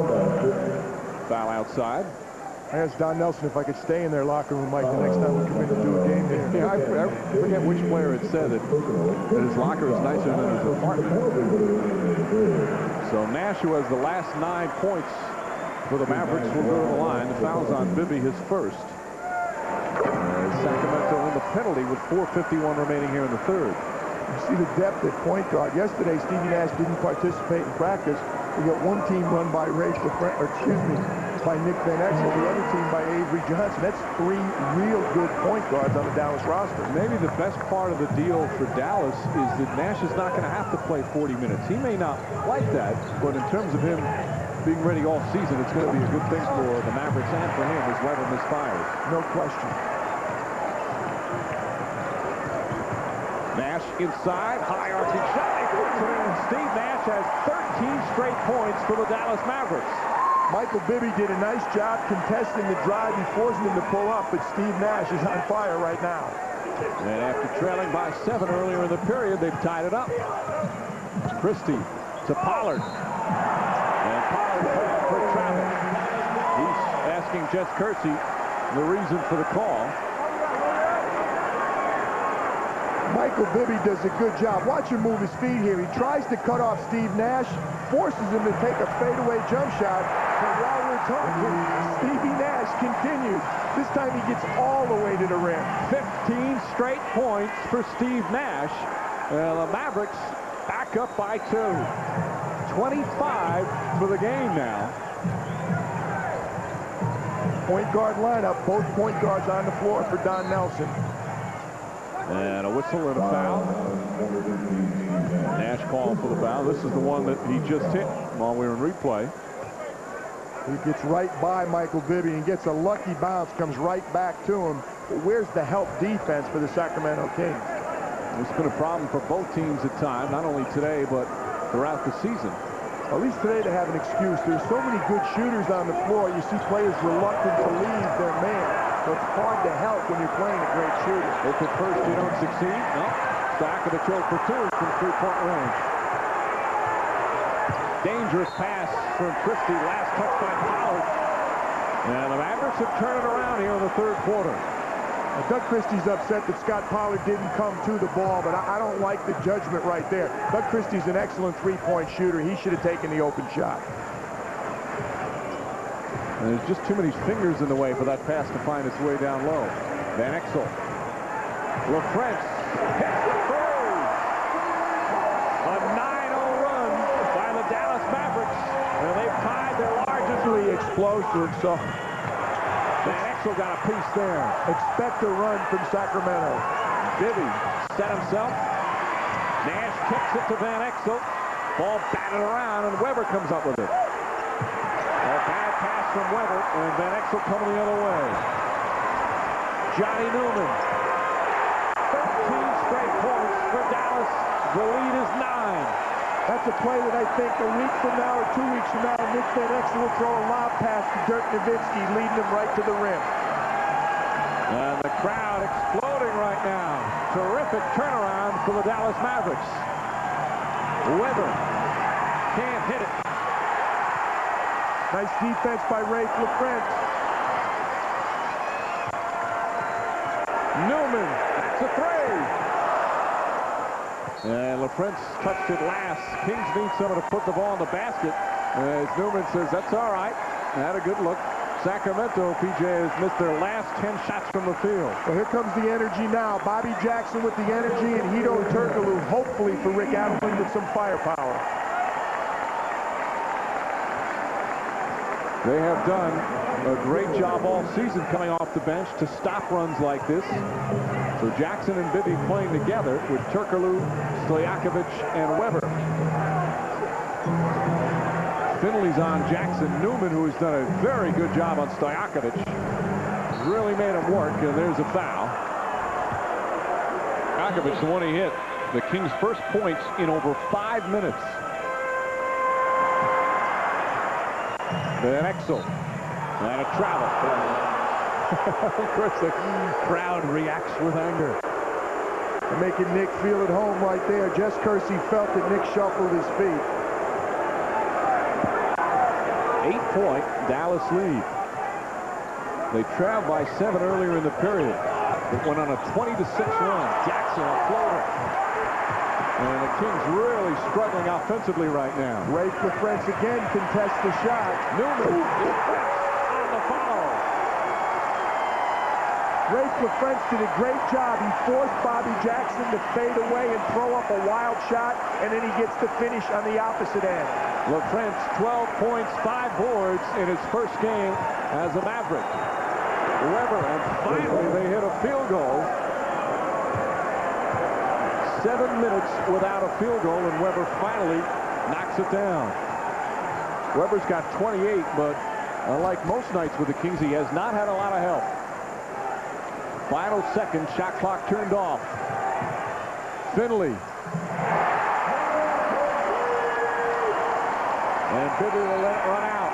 Speaker 4: Foul outside.
Speaker 5: I asked Don Nelson if I could stay in their locker room, Mike, the next time we come in to do a game here.
Speaker 4: Yeah, I forget which player had said that his locker is nicer than his apartment. So Nash, who has the last 9 points for the Mavericks, will go to the line. The foul's on Bibby, his first. Sacramento in the penalty with 4:51 remaining here in the third.
Speaker 5: You see the depth at point guard. Yesterday, Stevie Nash didn't participate in practice. We got one team run by by Nick Van Exel, the other team by Avery Johnson. That's 3 real good point guards on the Dallas roster.
Speaker 4: Maybe the best part of the deal for Dallas is that Nash is not going to have to play 40 minutes. He may not like that, but in terms of him being ready all season, it's going to be a good thing for the Mavericks and for him as Weber misfires.
Speaker 5: No question.
Speaker 4: Nash inside, high arcing shot. Steve Nash has 13 straight points for the Dallas Mavericks.
Speaker 5: Michael Bibby did a nice job contesting the drive. He forced him to pull up, but Steve Nash is on fire right now.
Speaker 4: And after trailing by 7 earlier in the period, they've tied it up. Christie to Pollard. And Pollard for traffic. He's asking Jess Kersey the reason for the call.
Speaker 5: Michael Bibby does a good job. Watch him move his feet here. He tries to cut off Steve Nash, forces him to take a fadeaway jump shot. But while we're talking, Stevie Nash continues. This time he gets all the way to the rim.
Speaker 4: 15 straight points for Steve Nash. The Mavericks back up by 2. 25 for the game now.
Speaker 5: Point guard lineup. Both point guards on the floor for Don Nelson.
Speaker 4: And a whistle and a foul. Nash calling for the foul. This is the one that he just hit while we were in replay.
Speaker 5: He gets right by Michael Bibby and gets a lucky bounce, comes right back to him. But where's the help defense for the Sacramento Kings?
Speaker 4: It's been a problem for both teams at times, not only today, but throughout the season.
Speaker 5: At least today they have an excuse. There's so many good shooters on the floor. You see players reluctant to leave their man. So it's hard to help when you're playing a great shooter.
Speaker 4: If at first you don't succeed, no. Sacramento choke for 2 from 3-point range. Dangerous pass from Christie. Last touch by Pollard. And the Mavericks have turned it around here in the third quarter.
Speaker 5: Now, Doug Christie's upset that Scott Pollard didn't come to the ball, but I don't like the judgment right there. Doug Christie's an excellent 3-point shooter. He should have taken the open shot.
Speaker 4: And there's just too many fingers in the way for that pass to find its way down low. Van Exel. LaFrance hits the throw. A 9-0 run by the Dallas Mavericks. And they've tied their largest lead.
Speaker 5: Explosive, so
Speaker 4: Van Exel got a piece there.
Speaker 5: expect a run from Sacramento.
Speaker 4: Bibby set himself.
Speaker 7: Nash kicks it to Van Exel. Ball batted around, and Weber comes up with it. A bad pass from Weber, and Van Exel coming the other way. Johnny Newman. 13 straight points for Dallas. The lead is 9.
Speaker 5: That's a play that I think a week from now or 2 weeks from now, Nick Van Exel will throw a lob pass to Dirk Nowitzki, leading him right to the rim.
Speaker 7: And the crowd exploding right now. Terrific turnaround for the Dallas Mavericks. Weber can't hit it.
Speaker 5: Nice defense by Rafe LaFrentz.
Speaker 7: Newman, that's a three. And LaFrentz touched it last. Kings need someone to put the ball in the basket. As Newman says, that's all right. Had a good look. Sacramento, PJ, has missed their last 10 shots from the field.
Speaker 5: Well, here comes the energy now. Bobby Jackson with the energy, and Hedo Turkoglu, hopefully for Rick Adelman with some firepower.
Speaker 7: They have done a great job all season coming off the bench to stop runs like this. So Jackson and Bibby playing together with Turkoglu, Stojakovic, and Weber. Finley's on Jackson. Newman, who has done a very good job on Stojakovic, really made him work, and there's a foul. Stojakovic, the one he hit, the Kings' first points in over 5 minutes. Van Exel, and a travel. Of course, the crowd reacts with anger.
Speaker 5: They're making Nick feel at home right there. Jess Kersey felt that Nick shuffled his feet.
Speaker 7: 8-point Dallas lead. They trailed by 7 earlier in the period. It went on a 20-6 run. Jackson a floater. And the Kings really struggling offensively right now.
Speaker 5: Rafe LaFrentz again contests the shot.
Speaker 7: Newman on the foul.
Speaker 5: Rafe LaFrentz did a great job. He forced Bobby Jackson to fade away and throw up a wild shot, and then he gets to finish on the opposite end.
Speaker 7: LaFrentz, 12 points, 5 boards in his first game as a Maverick. Weber, and finally they hit a field goal. 7 minutes without a field goal, and Weber finally knocks it down. Weber's got 28, but unlike most nights with the Kings, he has not had a lot of help. Final second, shot clock turned off. Finley. And Bibby will let it run out.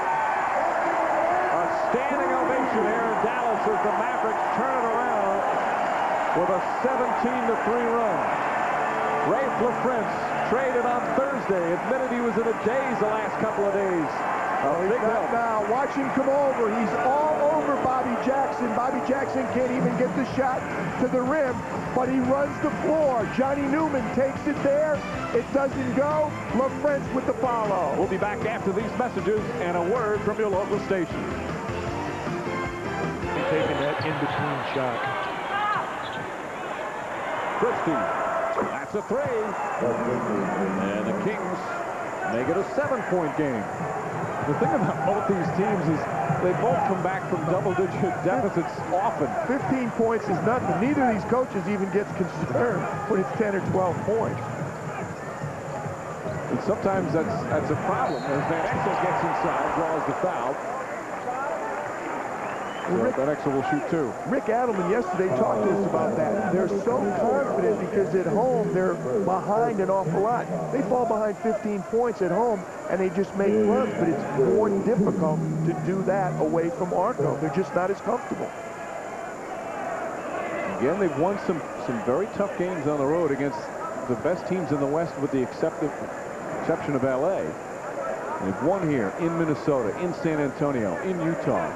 Speaker 7: A standing ovation here in Dallas as the Mavericks turn it around with a 17-3 run. Rafe LaFrentz traded on Thursday. Admitted he was in a daze the last couple of days. Big help.
Speaker 5: Now, watch him come over. He's all over Bobby Jackson. Bobby Jackson can't even get the shot to the rim, but he runs the floor. Johnny Newman takes it there. It doesn't go. LaFrentz with the follow.
Speaker 7: We'll be back after these messages and a word from your local station.
Speaker 5: Taking that in-between shot.
Speaker 7: Christie. That's a three. And the Kings make it a 7-point game. The thing about both these teams is they both come back from double-digit deficits often.
Speaker 5: 15 points is nothing. Neither of these coaches even gets concerned when it's 10 or 12 points.
Speaker 7: And sometimes that's a problem. As Van Exel gets inside, draws the foul. Van Exel will shoot 2.
Speaker 5: Rick Adelman yesterday talked to us about that. They're so confident because at home they're behind an awful lot. They fall behind 15 points at home and they just make runs, but it's more difficult to do that away from Arco. They're just not as comfortable.
Speaker 7: Again, they've won some very tough games on the road against the best teams in the West with the exception of LA. They've won here in Minnesota, in San Antonio, in Utah.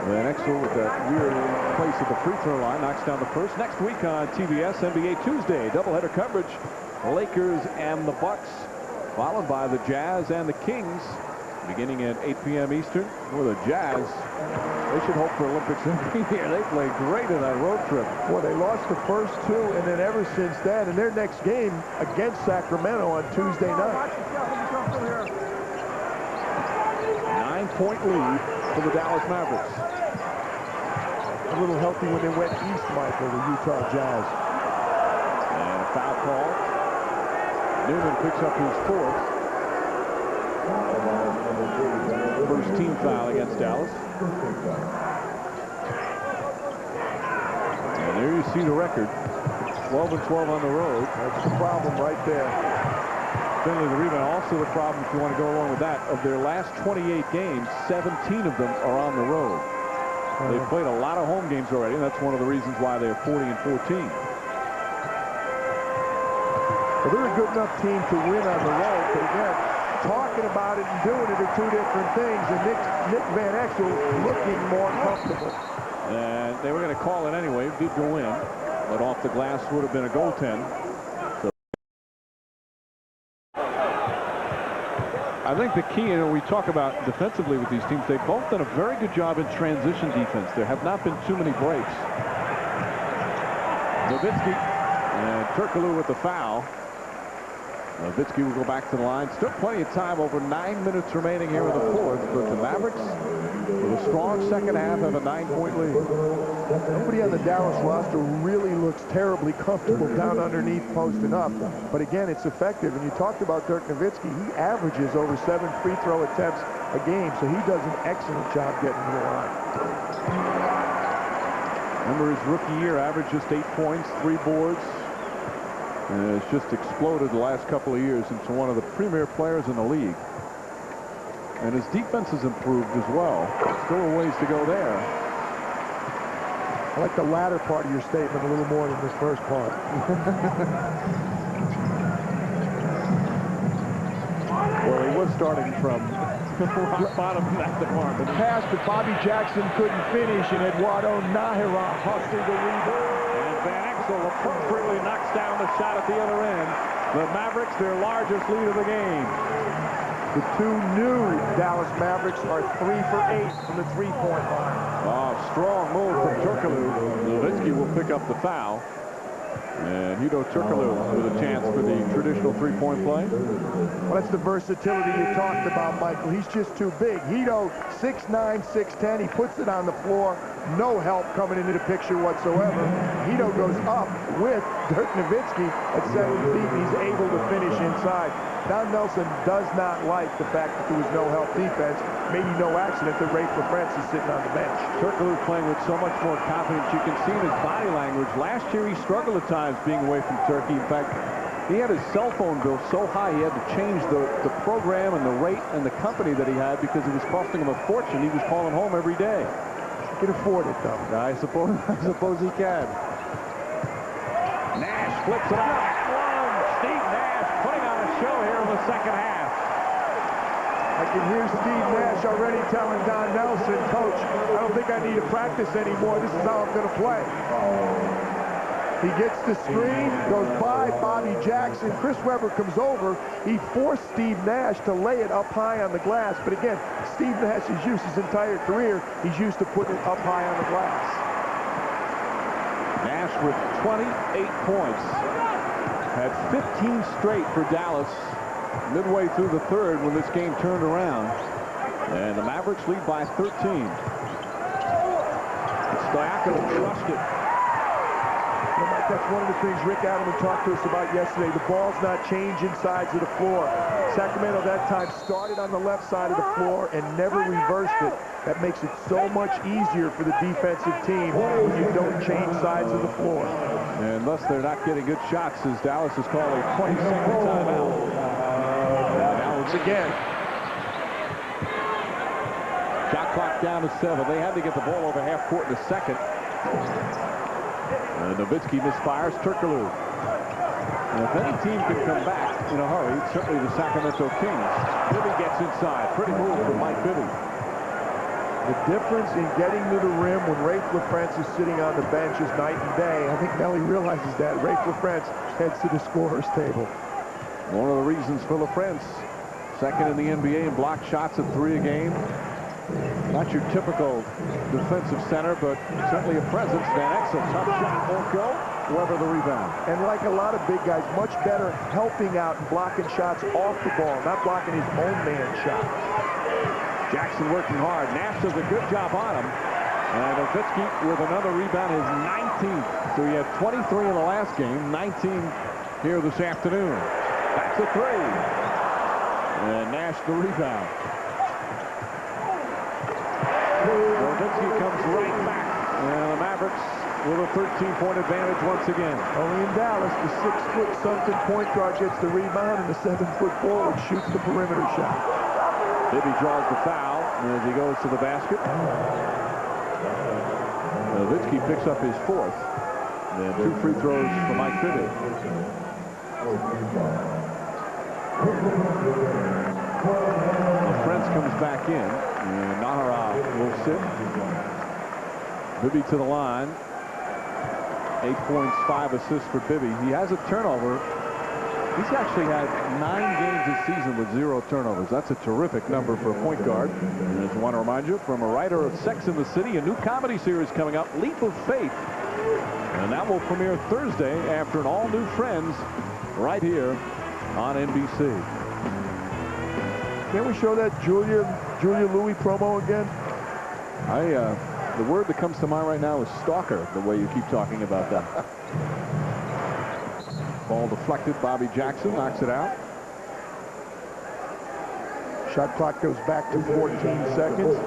Speaker 7: Van Exel with that weird place at the free throw line knocks down the first. Next week on TBS, NBA Tuesday, doubleheader coverage. Lakers and the Bucks, followed by the Jazz and the Kings, beginning at 8 p.m. Eastern. Well, the Jazz, they should hope for Olympics every year. They played great in that road trip.
Speaker 5: Well, they lost the first 2, and then ever since that, and their next game against Sacramento on Tuesday night.
Speaker 7: 9-point lead for the Dallas Mavericks.
Speaker 5: A little healthy when they went east, Michael, the Utah Jazz.
Speaker 7: And a foul call
Speaker 6: Newman picks up his 4th. First team foul against Dallas. And there you see the record. 12-12 on the road.
Speaker 5: That's the problem right there.
Speaker 6: Finley, the rebound. Also the problem, if you want to go along with that, of their last 28 games, 17 of them are on the road. They've played a lot of home games already, and that's one of the reasons why they're 40-14.
Speaker 5: Well, they're a good enough team to win on the road, but again, talking about it and doing it are two different things, and Nick Van Exel looking more comfortable.
Speaker 6: And they were going to call it anyway. It did go in, but off the glass would have been a goaltend. So I think the key, we talk about defensively with these teams, they've both done a very good job in transition defense. There have not been too many breaks. Nowitzki and Turkoglu with the foul. Nowitzki will go back to the line. Still plenty of time, over 9 minutes remaining here in the 4th, but the Mavericks, with a strong second half, have a 9-point lead.
Speaker 5: Nobody on the Dallas roster really looks terribly comfortable down underneath posting up. But again, it's effective. And you talked about Dirk Nowitzki. He averages over 7 free throw attempts a game, so he does an excellent job getting to the line.
Speaker 6: Remember his rookie year, averaged just 8 points, 3 boards. And it's just exploded the last couple of years into one of the premier players in the league. And his defense has improved as well. Still a ways to go there.
Speaker 5: I like the latter part of your statement a little more than this first part.
Speaker 6: Well, he was starting from rock bottom in that department.
Speaker 5: Pass that Bobby Jackson couldn't finish, and Eduardo Nahara hustled the rebound.
Speaker 6: And Van Exel appropriately knocks down the shot at the other end. The Mavericks, their largest lead of the game.
Speaker 5: The two new Dallas Mavericks are 3 for 8 from the three-point line.
Speaker 6: Oh, strong move from Turkoglu. Nowitzki will pick up the foul. And Hedo Turkoglu with a chance for the traditional three-point play.
Speaker 5: Well, that's the versatility you talked about, Michael. He's just too big. Hedo, 6'9", 6'10". He puts it on the floor. No help coming into the picture whatsoever. Hedo goes up with Dirk Nowitzki at 7 feet. He's able to finish inside. Don Nelson does not like the fact that there was no help defense. Maybe no accident that Rafe LaFrance is sitting on the bench.
Speaker 6: Turkoglu playing with so much more confidence. You can see in his body language. Last year he struggled at times being away from Turkey. In fact, he had his cell phone bill so high he had to change the program and the rate and the company that he had because it was costing him a fortune. He was calling home every day.
Speaker 5: He can afford it, though.
Speaker 6: I suppose he can. Nash flips it out. Steve Nash putting on a show here in the second half.
Speaker 5: I can hear Steve Nash already telling Don Nelson, Coach, I don't think I need to practice anymore. This is how I'm going to play. He gets the screen, goes by Bobby Jackson. Chris Webber comes over. He forced Steve Nash to lay it up high on the glass. But again, Steve Nash is used his entire career. He's used to putting it up high on the glass.
Speaker 6: Nash with 28 points. Had 15 straight for Dallas midway through the third when this game turned around. And the Mavericks lead by 13. Stojakovic crushed it.
Speaker 5: Mike, that's one of the things Rick Adelman talked to us about yesterday. The ball's not changing sides of the floor. Sacramento that time started on the left side of the floor and never reversed it. That makes it so much easier for the defensive team when you don't change sides of the floor.
Speaker 6: And thus they're not getting good shots as Dallas is calling a 20-second timeout.
Speaker 5: Dallas again.
Speaker 6: Shot clock down to 7. They had to get the ball over half court in a second. Nowitzki misfires. Turkoglu. And if any team can come back in a hurry, it's certainly the Sacramento Kings. Bibby gets inside. Pretty move from Mike Bibby.
Speaker 5: The difference in getting to the rim when Rafe LaFrance is sitting on the bench is night and day. I think Nelly realizes that. Rafe LaFrance heads to the scorer's table.
Speaker 6: One of the reasons for LaFrance, second in the NBA in block shots at 3 a game. Not your typical defensive center, but certainly a presence. Van Exel, tough shot, won't go. Weber the rebound.
Speaker 5: And like a lot of big guys, much better helping out and blocking shots off the ball, not blocking his own man shot.
Speaker 6: Jackson working hard. Nash does a good job on him. And Nowitzki with another rebound, his 19th. So he had 23 in the last game, 19 here this afternoon. That's a three. And Nash the rebound. Nowitzki comes right back. And the Mavericks with a 13-point advantage once again.
Speaker 5: Only in Dallas, the 6-foot something point guard gets the rebound, and the 7-foot forward shoots the perimeter shot.
Speaker 6: Bibby draws the foul as he goes to the basket. Nowitzki picks up his fourth. And 2 free throws for Mike Bibby. Friends comes back in, and Nahara will sit. Bibby to the line. 8 points, 5 assists for Bibby. He has a turnover. He's actually had 9 games this season with 0 turnovers. That's a terrific number for a point guard. And I just want to remind you, from a writer of Sex and the City, a new comedy series coming up, Leap of Faith. And that will premiere Thursday after an all-new Friends right here on NBC.
Speaker 5: Can't we show that Julia Louis promo again?
Speaker 6: The word that comes to mind right now is stalker, the way you keep talking about that. Ball deflected. Bobby Jackson knocks it out.
Speaker 5: Shot clock goes back to 14 seconds.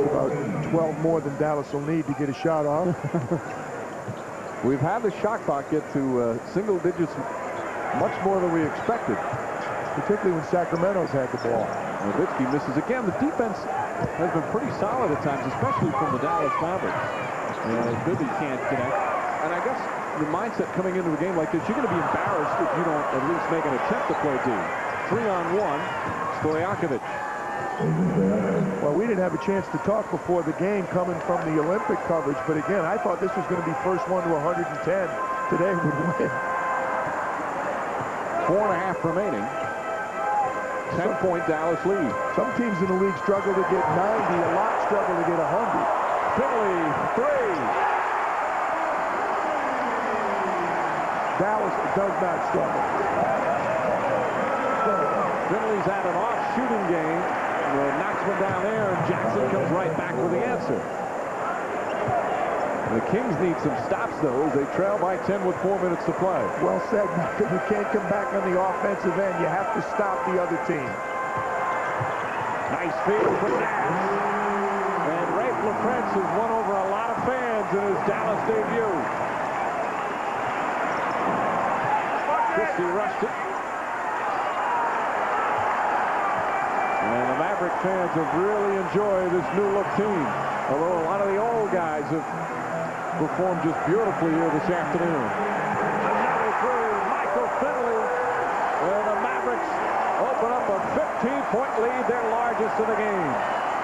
Speaker 5: About 12 more than Dallas will need to get a shot off.
Speaker 6: We've had the shot clock get to single digits much more than we expected.
Speaker 5: Particularly when Sacramento's had the ball.
Speaker 6: Nowitzki misses again. The defense has been pretty solid at times, especially from the Dallas Mavericks. Bibby can't connect. And I guess the mindset coming into a game like this, you're going to be embarrassed if you don't at least make an attempt to play D. 3-on-1, Stojakovic.
Speaker 5: Well, we didn't have a chance to talk before the game coming from the Olympic coverage, but again, I thought this was going to be first one to 110. Today would win.
Speaker 6: 4.5 remaining. 10-point Dallas lead.
Speaker 5: Some teams in the league struggle to get 90. A lot struggle to get 100.
Speaker 6: Finley, 3.
Speaker 5: Dallas does not struggle.
Speaker 6: Finley's had an off shooting game. Knocks one down there, and Jackson comes right back with the answer. The Kings need some stops, though, as they trail by 10 with 4 minutes to play.
Speaker 5: Well said, Michael. You can't come back on the offensive end. You have to stop the other team.
Speaker 6: Nice field from Nash. And Rafe LaFrance has won over a lot of fans in his Dallas debut. Christie rushed it. And the Maverick fans have really enjoyed this new-look team. Although a lot of the old guys have performed just beautifully here this afternoon. Another three, Michael Finley. And the Mavericks open up a 15-point lead, their largest of the game.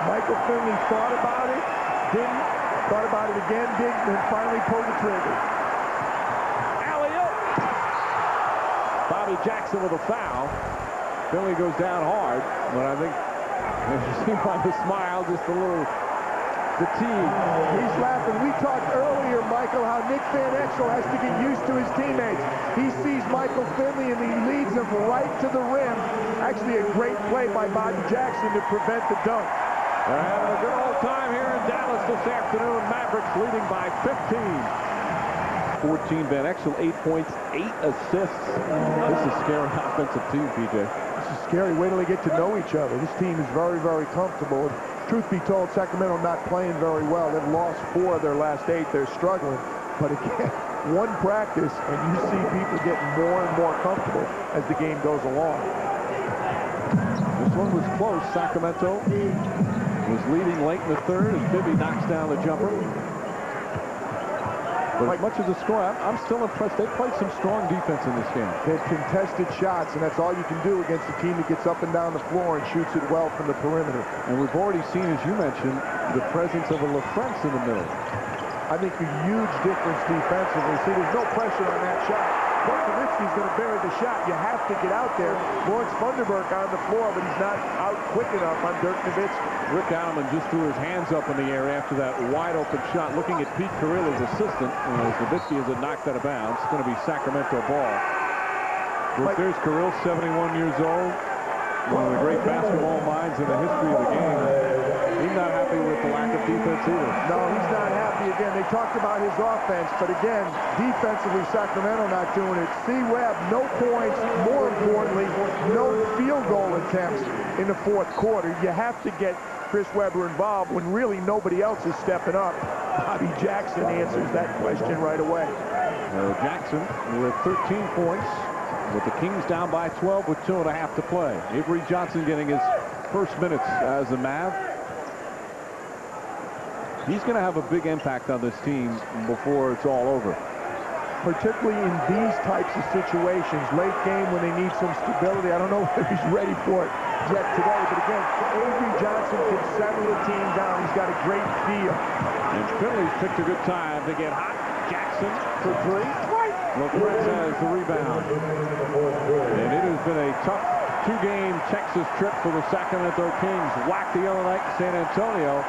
Speaker 5: Michael Finley thought about it, didn't, thought about it again, didn't, and finally pulled the trigger.
Speaker 6: Alley-oop. Bobby Jackson with a foul. Finley goes down hard, but I think, as you see by the smile, just a little fatigue.
Speaker 5: He's laughing. We talked earlier, Michael, how Nick Van Exel has to get used to his teammates. He sees Michael Finley and he leads him right to the rim. Actually, a great play by Bobby Jackson to prevent the dunk.
Speaker 6: They're having a good old time here in Dallas this afternoon. Mavericks leading by 15. 14, Van Exel, 8 points, 8 assists. This is a scary offensive team, PJ.
Speaker 5: This is scary. Wait till they get to know each other. This team is very, very comfortable. And truth be told, Sacramento not playing very well. They've lost 4 of their last 8. They're struggling. But again, one practice, and you see people getting more and more comfortable as the game goes along.
Speaker 6: This one was close. Sacramento was leading late in the third as Bibby knocks down the jumper. But as much as the score, I'm still impressed. They played some strong defense in this game.
Speaker 5: They've contested shots, and that's all you can do against a team that gets up and down the floor and shoots it well from the perimeter.
Speaker 6: And we've already seen, as you mentioned, the presence of a LaFrance in the middle.
Speaker 5: I think a huge difference defensively. See, there's no pressure on that shot. Nowitzki's going to bury the shot. You have to get out there. Lawrence Funderburk on the floor, but he's not out quick enough on Dirk Nowitzki.
Speaker 6: Rick Allen just threw his hands up in the air after that wide-open shot, looking at Pete Carrillo's assistant. As Nowitzki has it knocked out of bounds. It's going to be Sacramento ball. There's Carrillo, 71 years old. One of the great basketball minds in the history of the game.
Speaker 4: He's not happy with the lack of defense either.
Speaker 5: No, he's not happy again. They talked about his offense, but again, defensively, Sacramento not doing it. C-Webb, no points. More importantly, no field goal attempts in the fourth quarter. You have to get Chris Webber involved when really nobody else is stepping up. Bobby Jackson answers that question right away.
Speaker 4: Jackson with 13 points, with the Kings down by 12 with 2.5 to play. Avery Johnson getting his first minutes as a Mav. He's going to have a big impact on this team before it's all over.
Speaker 5: Particularly in these types of situations, late game when they need some stability. I don't know if he's ready for it yet today, but again, Avery Johnson can settle the team down. He's got a great feel.
Speaker 4: And Phillies picked a good time to get hot. Jackson for 3. LaFrance has the rebound. And it has been a tough 2-game Texas trip for the Sacramento Kings. Whacked the other night in San Antonio.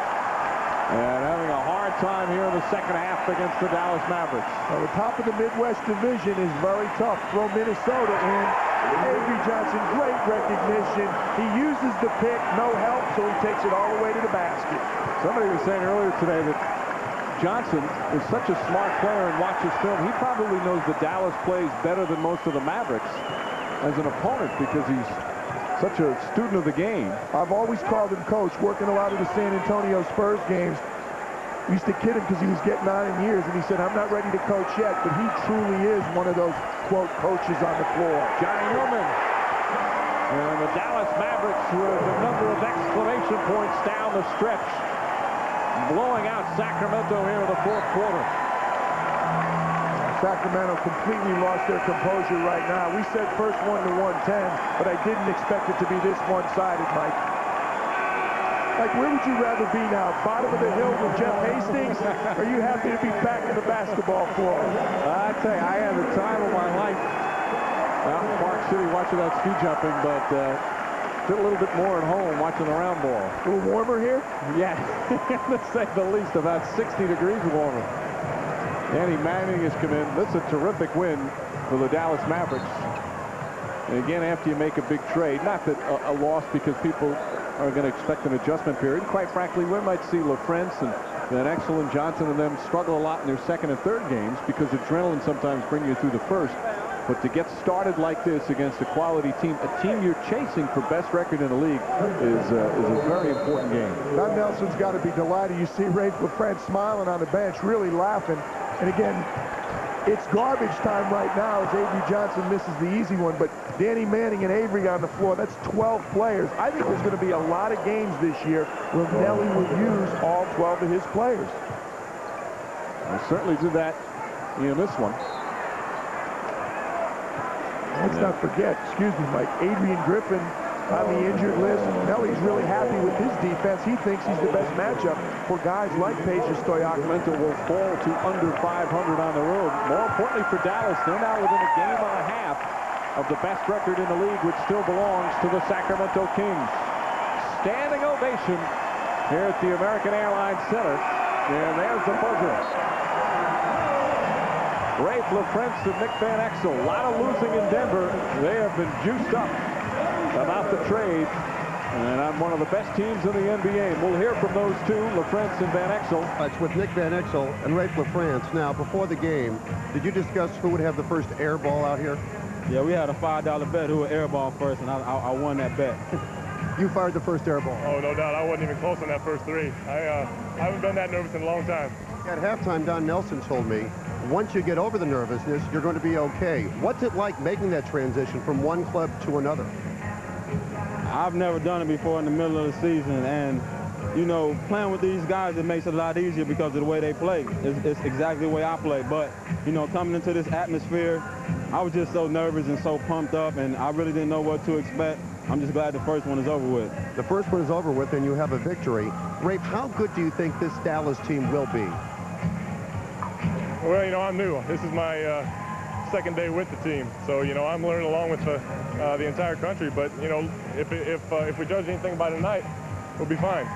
Speaker 4: And having a hard time here in the second half against the Dallas Mavericks.
Speaker 5: Well, the top of the Midwest Division is very tough. Throw Minnesota in. Avery Johnson, great recognition. He uses the pick, no help, so he takes it all the way to the basket.
Speaker 4: Somebody was saying earlier today that Johnson is such a smart player and watches film. He probably knows that Dallas plays better than most of the Mavericks as an opponent because he's such a student of the game.
Speaker 5: I've always called him coach, working a lot of the San Antonio Spurs games. We used to kid him because he was getting on in years, and he said, I'm not ready to coach yet, but he truly is one of those, quote, coaches on the floor.
Speaker 4: Johnny Newman. And the Dallas Mavericks with a number of exclamation points down the stretch, blowing out Sacramento here in the fourth quarter.
Speaker 5: Sacramento completely lost their composure right now. We said first one to 110, but I didn't expect it to be this one-sided, Mike. Like, where would you rather be now? Bottom of the hill with Jeff Hastings? Or are you happy to be back in the basketball floor?
Speaker 4: I tell you, I had the time of my life out in Park City watching that ski jumping, but did a little bit more at home watching the round ball.
Speaker 5: A little warmer here?
Speaker 4: Yeah, to say the least, about 60 degrees warmer. Danny Manning has come in. That's a terrific win for the Dallas Mavericks. And again, after you make a big trade, not that a loss because people are going to expect an adjustment period. Quite frankly, we might see LaFrance and Van Exel and Johnson and them struggle a lot in their second and third games because adrenaline sometimes brings you through the first. But to get started like this against a quality team, a team you're chasing for best record in the league, is a very important game.
Speaker 5: Don Nelson's got to be delighted. You see Rafe LaFrance smiling on the bench, really laughing. And again, it's garbage time right now as Avery Johnson misses the easy one. But Danny Manning and Avery on the floor, that's 12 players. I think there's going to be a lot of games this year where Nelly will use all 12 of his players.
Speaker 4: We'll certainly do that in this one.
Speaker 5: Let's not forget, excuse me, Mike, Adrian Griffin on the injured list. Nelly's really happy with his defense. He thinks he's the best matchup for guys like Peja Stojakovic.
Speaker 4: Sacramento will fall to under 500 on the road. More importantly for Dallas, they're now within a game and a half of the best record in the league, which still belongs to the Sacramento Kings. Standing ovation here at the American Airlines Center. And there's the buzzer. Rafe LaFrance and Nick Van Exel. A lot of losing in Denver. They have been juiced up about the trade. And on one of the best teams in the NBA. We'll hear from those two, LaFrance and Van Exel.
Speaker 8: It's with Nick Van Exel and Rafe LaFrance. Now, before the game, did you discuss who would have the first air ball out here?
Speaker 9: Yeah, we had a $5 bet who would air ball first, and I won that bet.
Speaker 8: You fired the first air ball.
Speaker 10: Oh, no doubt. I wasn't even close on that first three. I haven't been that nervous in a long time.
Speaker 8: At halftime, Don Nelson told me, once you get over the nervousness, you're going to be okay. What's it like making that transition from one club to another?
Speaker 9: I've never done it before in the middle of the season, and, you know, playing with these guys, it makes it a lot easier because of the way they play. It's exactly the way I play, but, you know, coming into this atmosphere, I was just so nervous and so pumped up, and I really didn't know what to expect. I'm just glad the first one is over with.
Speaker 8: The first one is over with, and you have a victory. Rafe, how good do you think this Dallas team will be?
Speaker 10: Well, you know, I'm new. This is my second day with the team, so, you know, I'm learning along with the entire country. But, you know, if we judge anything by tonight, we'll be fine.